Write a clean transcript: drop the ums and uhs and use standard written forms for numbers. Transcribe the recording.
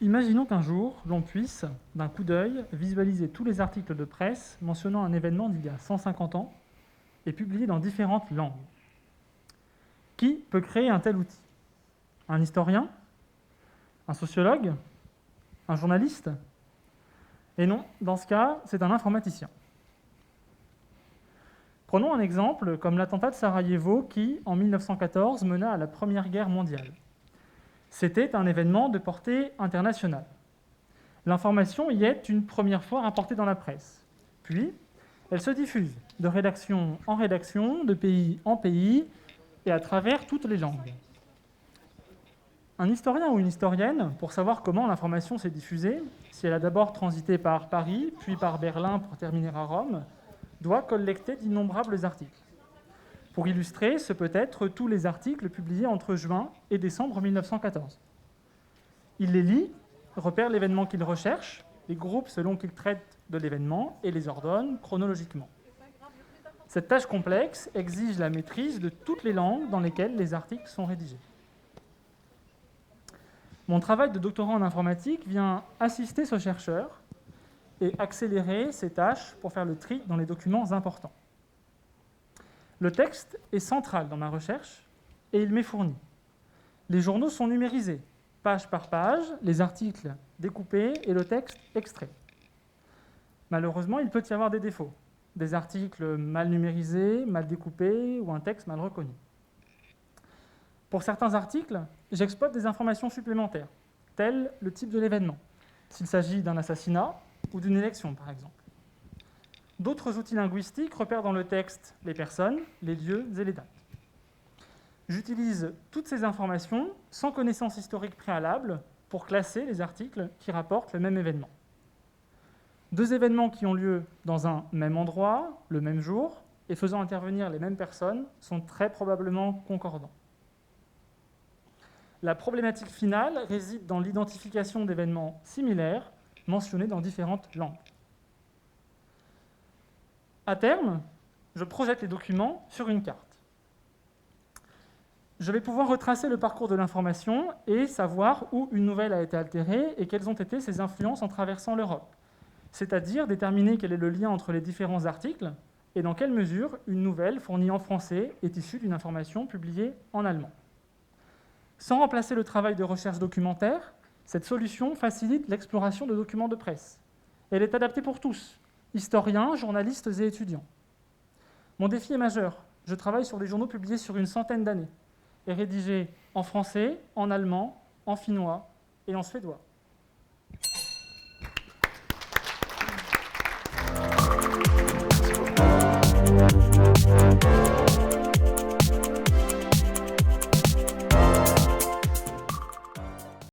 Imaginons qu'un jour, l'on puisse, d'un coup d'œil, visualiser tous les articles de presse mentionnant un événement d'il y a 150 ans et publiés dans différentes langues. Qui peut créer un tel outil? Un historien? Un sociologue? Un journaliste? Et non, dans ce cas, c'est un informaticien. Prenons un exemple comme l'attentat de Sarajevo qui, en 1914, mena à la Première Guerre mondiale. C'était un événement de portée internationale. L'information y est une première fois rapportée dans la presse. Puis, elle se diffuse de rédaction en rédaction, de pays en pays, et à travers toutes les langues. Un historien ou une historienne, pour savoir comment l'information s'est diffusée, si elle a d'abord transité par Paris, puis par Berlin pour terminer à Rome, doit collecter d'innombrables articles. Pour illustrer, ce peut être tous les articles publiés entre juin et décembre 1914. Il les lit, repère l'événement qu'il recherche, les groupes selon qu'il traite de l'événement et les ordonne chronologiquement. Cette tâche complexe exige la maîtrise de toutes les langues dans lesquelles les articles sont rédigés. Mon travail de doctorant en informatique vient assister ce chercheur et accélérer ses tâches pour faire le tri dans les documents importants. Le texte est central dans ma recherche et il m'est fourni. Les journaux sont numérisés, page par page, les articles découpés et le texte extrait. Malheureusement, il peut y avoir des défauts, des articles mal numérisés, mal découpés ou un texte mal reconnu. Pour certains articles, j'exploite des informations supplémentaires, telles le type de l'événement, s'il s'agit d'un assassinat ou d'une élection, par exemple. D'autres outils linguistiques repèrent dans le texte les personnes, les lieux et les dates. J'utilise toutes ces informations sans connaissance historique préalable pour classer les articles qui rapportent le même événement. Deux événements qui ont lieu dans un même endroit, le même jour, et faisant intervenir les mêmes personnes sont très probablement concordants. La problématique finale réside dans l'identification d'événements similaires mentionnés dans différentes langues. À terme, je projette les documents sur une carte. Je vais pouvoir retracer le parcours de l'information et savoir où une nouvelle a été altérée et quelles ont été ses influences en traversant l'Europe, c'est-à-dire déterminer quel est le lien entre les différents articles et dans quelle mesure une nouvelle fournie en français est issue d'une information publiée en allemand. Sans remplacer le travail de recherche documentaire, cette solution facilite l'exploration de documents de presse. Elle est adaptée pour tous, historiens, journalistes et étudiants. Mon défi est majeur. Je travaille sur des journaux publiés sur une centaine d'années et rédigés en français, en allemand, en finnois et en suédois.